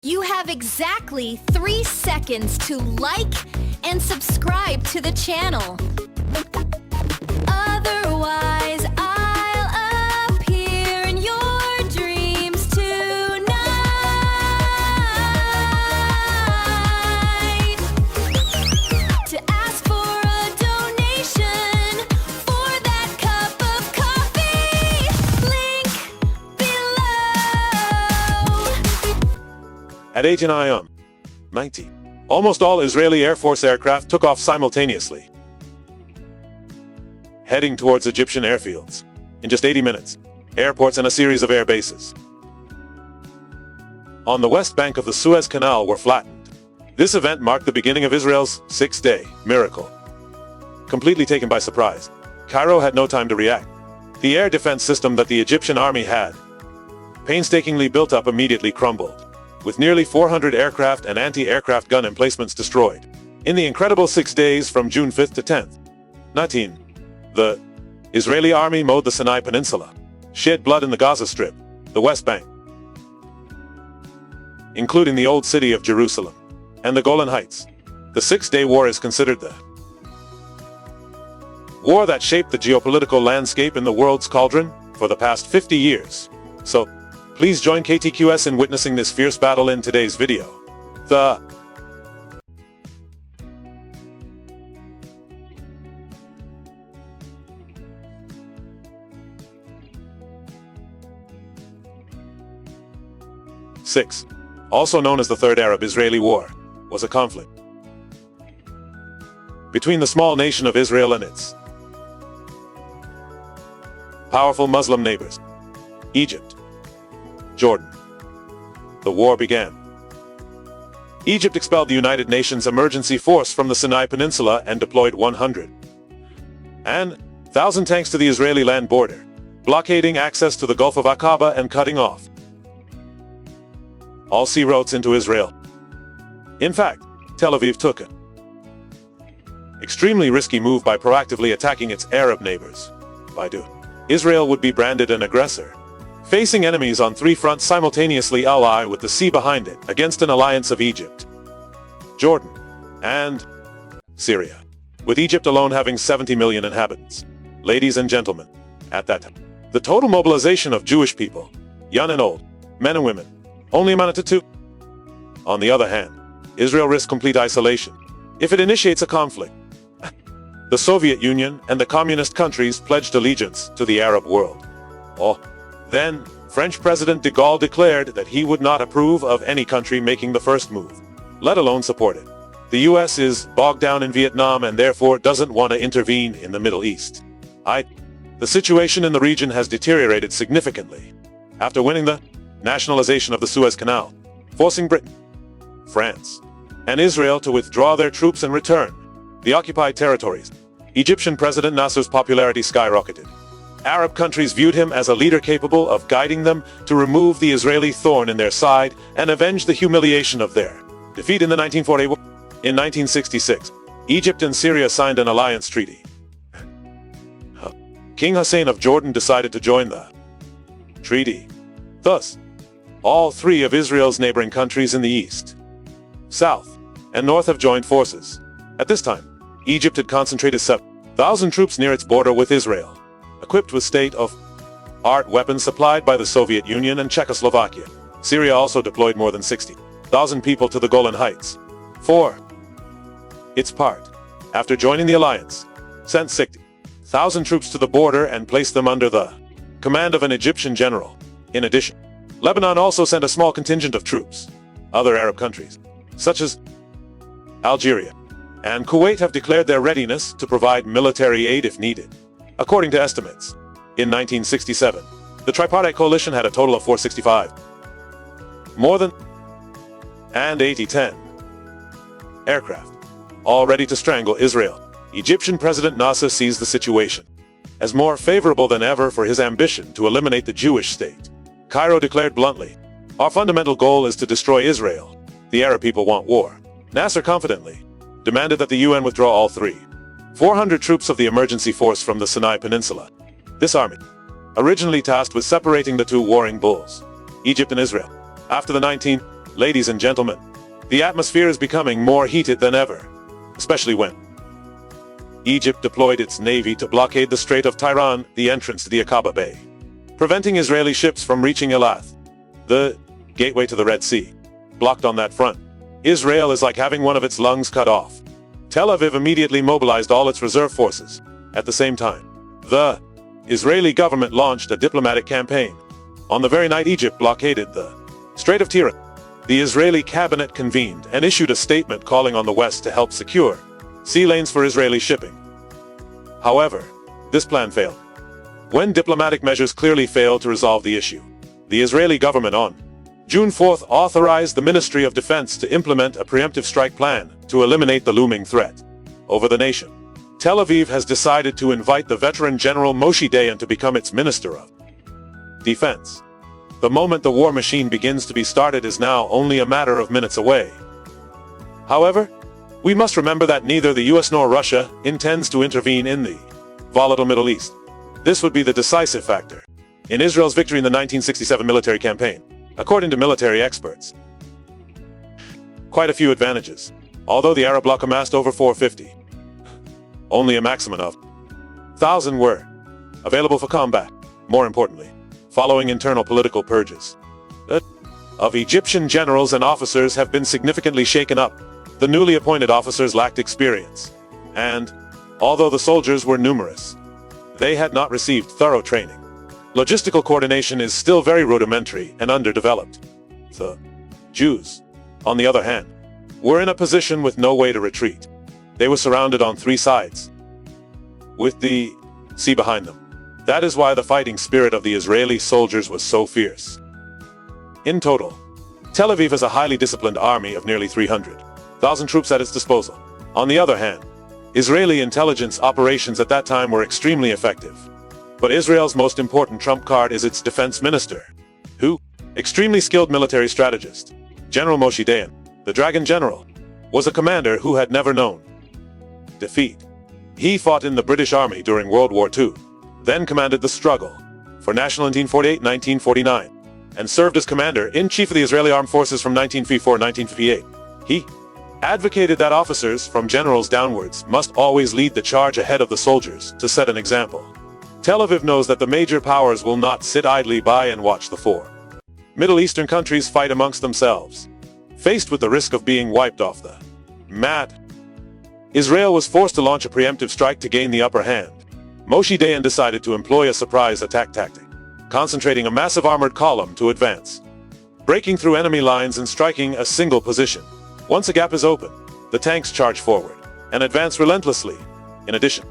You have exactly 3 seconds to like and subscribe to the channel. Otherwise, I'll appear in your dreams tonight. To ask for a donation for that cup of coffee, link below. At 89:90, almost all Israeli Air Force aircraft took off simultaneously, heading towards Egyptian airfields. In just 80 minutes, airports and a series of air bases on the west bank of the Suez Canal were flattened. This event marked the beginning of Israel's six-day miracle. Completely taken by surprise, Cairo had no time to react. The air defense system that the Egyptian army had painstakingly built up immediately crumbled, with nearly 400 aircraft and anti-aircraft gun emplacements destroyed. In the incredible 6 days from June 5th to 10th, 19, the Israeli army mowed the Sinai Peninsula, shed blood in the Gaza Strip, the West Bank, including the old city of Jerusalem, and the Golan Heights. The Six-Day War is considered the war that shaped the geopolitical landscape in the world's cauldron for the past 50 years. So, please join KTQS in witnessing this fierce battle in today's video. The Six, also known as the Third Arab-Israeli War, was a conflict between the small nation of Israel and its powerful Muslim neighbors, Egypt, Jordan. The war began. Egypt expelled the United Nations emergency force from the Sinai Peninsula and deployed 100,000 tanks to the Israeli land border, blockading access to the Gulf of Aqaba and cutting off all sea routes into Israel. In fact, Tel Aviv took an extremely risky move by proactively attacking its Arab neighbors. By doing, Israel would be branded an aggressor, facing enemies on 3 fronts simultaneously, ally with the sea behind it, against an alliance of Egypt, Jordan, and Syria, with Egypt alone having 70 million inhabitants. Ladies and gentlemen, at that time, the total mobilization of Jewish people, young and old, men and women, only amounted to 2. On the other hand, Israel risked complete isolation if it initiates a conflict. The Soviet Union and the communist countries pledged allegiance to the Arab world. Then, French President de Gaulle declared that he would not approve of any country making the first move, let alone support it. The US is bogged down in Viet Nam and therefore doesn't want to intervene in the Middle East. The situation in the region has deteriorated significantly after winning the nationalization of the Suez Canal, forcing Britain, France, and Israel to withdraw their troops and return the occupied territories. Egyptian President Nasser's popularity skyrocketed. Arab countries viewed him as a leader capable of guiding them to remove the Israeli thorn in their side and avenge the humiliation of their defeat in the 1940 war. In 1966, Egypt and Syria signed an alliance treaty. King Hussein of Jordan decided to join the treaty. Thus, all 3 of Israel's neighboring countries in the east, south, and north have joined forces. At this time, Egypt had concentrated 7,000 troops near its border with Israel, equipped with state-of-art weapons supplied by the Soviet Union and Czechoslovakia. Syria also deployed more than 60,000 people to the Golan Heights. For its part, after joining the alliance, sent 60,000 troops to the border and placed them under the command of an Egyptian general. In addition, Lebanon also sent a small contingent of troops. Other Arab countries, such as Algeria and Kuwait, have declared their readiness to provide military aid if needed. According to estimates, in 1967, the tripartite coalition had a total of 465 more than and 80-10 aircraft, all ready to strangle Israel. Egyptian President Nasser sees the situation as more favorable than ever for his ambition to eliminate the Jewish state. Cairo declared bluntly, "Our fundamental goal is to destroy Israel. The Arab people want war." Nasser confidently demanded that the UN withdraw all 400 troops of the emergency force from the Sinai Peninsula. This army, originally tasked with separating the two warring bulls, Egypt and Israel, after the 1911 Ladies and gentlemen, the atmosphere is becoming more heated than ever, especially when Egypt deployed its navy to blockade the Strait of Tiran, the entrance to the Aqaba Bay, preventing Israeli ships from reaching Elath, the gateway to the Red Sea. Blocked on that front, Israel is like having one of its lungs cut off. Tel Aviv immediately mobilized all its reserve forces. At the same time, the Israeli government launched a diplomatic campaign. On the very night Egypt blockaded the Strait of Tiran, the Israeli cabinet convened and issued a statement calling on the West to help secure sea lanes for Israeli shipping. However, this plan failed. When diplomatic measures clearly failed to resolve the issue, the Israeli government on June 4th authorized the Ministry of Defense to implement a preemptive strike plan to eliminate the looming threat over the nation. Tel Aviv has decided to invite the veteran General Moshe Dayan to become its Minister of Defense. The moment the war machine begins to be started is now only a matter of minutes away. However, we must remember that neither the US nor Russia intends to intervene in the volatile Middle East. This would be the decisive factor in Israel's victory in the 1967 military campaign, according to military experts. Quite a few advantages. Although the Arab bloc amassed over 450, only a maximum of 1,000 were available for combat. More importantly, following internal political purges of Egyptian generals and officers have been significantly shaken up. The newly appointed officers lacked experience, and although the soldiers were numerous, they had not received thorough training. Logistical coordination is still very rudimentary and underdeveloped. The Jews, on the other hand, were in a position with no way to retreat. They were surrounded on three sides, with the sea behind them. That is why the fighting spirit of the Israeli soldiers was so fierce. In total, Tel Aviv has a highly disciplined army of nearly 300,000 troops at its disposal. On the other hand, Israeli intelligence operations at that time were extremely effective. But Israel's most important trump card is its defense minister, who, extremely skilled military strategist, General Moshe Dayan, the Dragon General, was a commander who had never known defeat. He fought in the British Army during World War II, then commanded the struggle for national 1948-1949, and served as commander-in-chief of the Israeli Armed Forces from 1954-1958. He advocated that officers, from generals downwards, must always lead the charge ahead of the soldiers to set an example. Tel Aviv knows that the major powers will not sit idly by and watch the four Middle Eastern countries fight amongst themselves. Faced with the risk of being wiped off the mat, Israel was forced to launch a preemptive strike to gain the upper hand. Moshe Dayan decided to employ a surprise attack tactic, concentrating a massive armored column to advance, breaking through enemy lines and striking a single position. Once a gap is open, the tanks charge forward and advance relentlessly. In addition,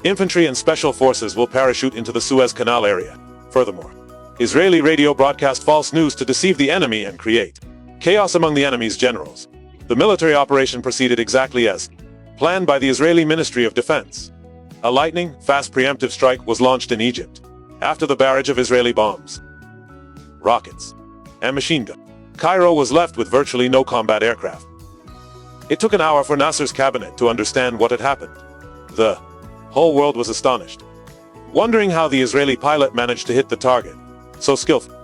infantry and special forces will parachute into the Suez Canal area. Furthermore, Israeli radio broadcast false news to deceive the enemy and create chaos among the enemy's generals. The military operation proceeded exactly as planned by the Israeli Ministry of Defense. A lightning, fast preemptive strike was launched in Egypt after the barrage of Israeli bombs, rockets, and machine guns. Cairo was left with virtually no combat aircraft. It took an hour for Nasser's cabinet to understand what had happened. The whole world was astonished, wondering how the Israeli pilot managed to hit the target so skillfully.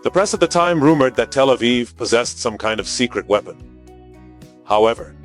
The press at the time rumored that Tel Aviv possessed some kind of secret weapon. However,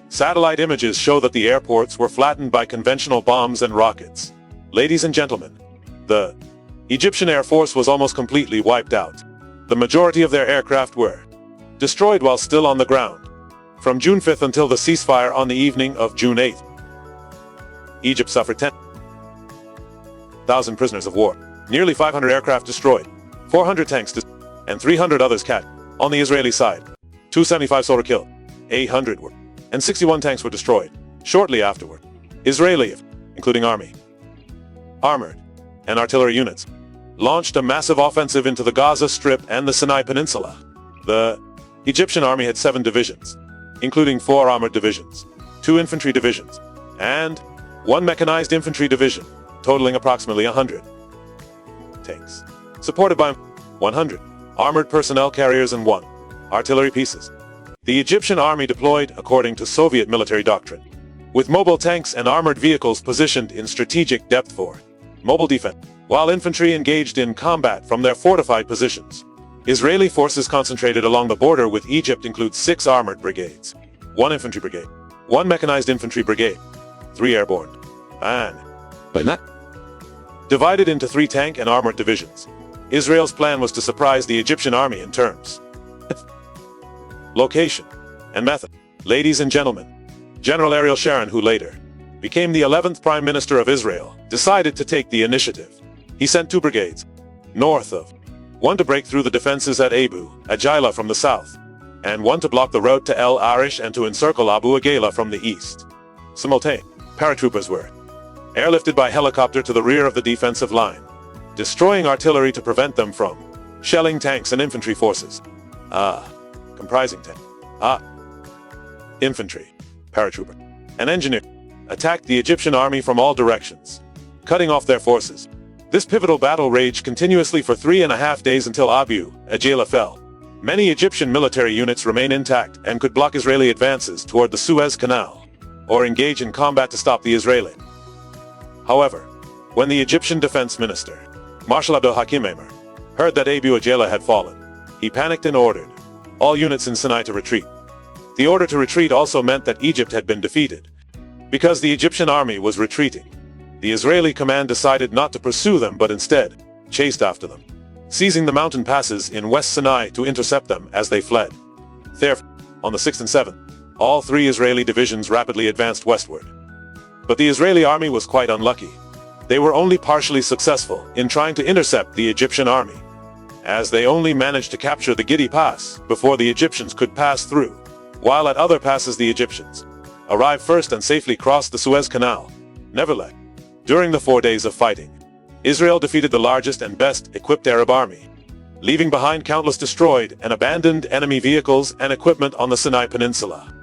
satellite images show that the airports were flattened by conventional bombs and rockets. Ladies and gentlemen, the Egyptian Air Force was almost completely wiped out. The majority of their aircraft were destroyed while still on the ground. From June 5th until the ceasefire on the evening of June 8th, Egypt suffered 10,000 prisoners of war, nearly 500 aircraft destroyed, 400 tanks and 300 others cat. On the Israeli side, 275 soldiers killed, 800 were, and 61 tanks were destroyed. Shortly afterward, Israeli, including army, armored, and artillery units, launched a massive offensive into the Gaza Strip and the Sinai Peninsula. The Egyptian army had 7 divisions, including 4 armored divisions, 2 infantry divisions, and 1 mechanized infantry division, totaling approximately 100 tanks, supported by 100 armored personnel carriers and 1 artillery pieces. The Egyptian army deployed according to Soviet military doctrine, with mobile tanks and armored vehicles positioned in strategic depth for mobile defense, while infantry engaged in combat from their fortified positions. Israeli forces concentrated along the border with Egypt include 6 armored brigades, 1 infantry brigade, 1 mechanized infantry brigade, 3 airborne, and divided into 3 tank and armored divisions. Israel's plan was to surprise the Egyptian army in terms location and method. Ladies and gentlemen, General Ariel Sharon, who later became the 11th Prime Minister of Israel, decided to take the initiative. He sent 2 brigades north of, 1 to break through the defenses at Abu Agila from the south, and 1 to block the road to El Arish and to encircle Abu Agila from the east. Simultaneously, paratroopers were airlifted by helicopter to the rear of the defensive line, destroying artillery to prevent them from shelling tanks and infantry forces. Comprising tank, infantry, paratrooper, and engineer, attacked the Egyptian army from all directions, cutting off their forces. This pivotal battle raged continuously for 3.5 days until Abu Agila fell. Many Egyptian military units remain intact and could block Israeli advances toward the Suez Canal, or engage in combat to stop the Israeli. However, when the Egyptian Defense Minister, Marshal Abdel Hakim Amr, heard that Abu Agila had fallen, he panicked and ordered all units in Sinai to retreat. The order to retreat also meant that Egypt had been defeated. Because the Egyptian army was retreating, the Israeli command decided not to pursue them but instead chased after them, seizing the mountain passes in West Sinai to intercept them as they fled. Therefore, on the 6th and 7th, all 3 Israeli divisions rapidly advanced westward. But the Israeli army was quite unlucky. They were only partially successful in trying to intercept the Egyptian army, as they only managed to capture the Gidi Pass before the Egyptians could pass through, while at other passes the Egyptians arrived first and safely crossed the Suez Canal. Nevertheless, during the 4 days of fighting, Israel defeated the largest and best-equipped Arab army, leaving behind countless destroyed and abandoned enemy vehicles and equipment on the Sinai Peninsula.